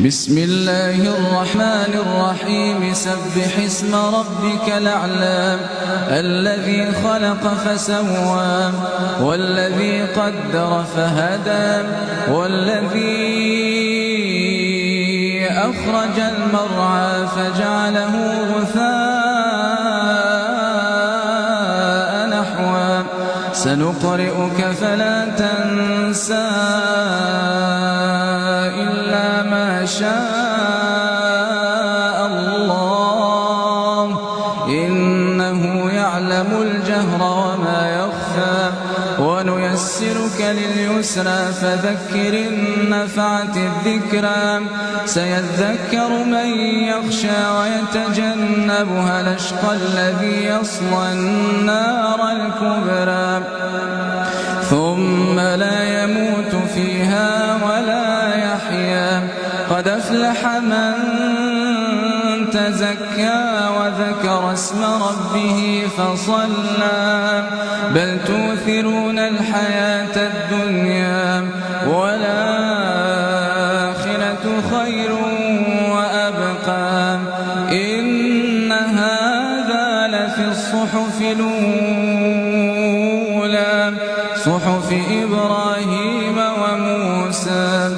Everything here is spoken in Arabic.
بسم الله الرحمن الرحيم سبح اسم ربك الأعلى الذي خلق فسوى والذي قدر فهدى والذي أخرج المرعى فجعله غثاء نحوا سنقرئك فلا تنسى إلا ما شاء الله إنه يعلم الجهر وما يخفى ونيسرك لليسرى فذكر إن نفعت الذكرى سيذكر من يخشى ويتجنبها الأشقى الذي يصلى النار الكبرى ثم لا يموت فيها ولا يحيا قد أفلح من تزكى وذكر اسم ربه فصلى بل تؤثرون الحياة الدنيا والآخرة خير وأبقى إن هذا لفي الصحف الأولى صحف إبراهيم وموسى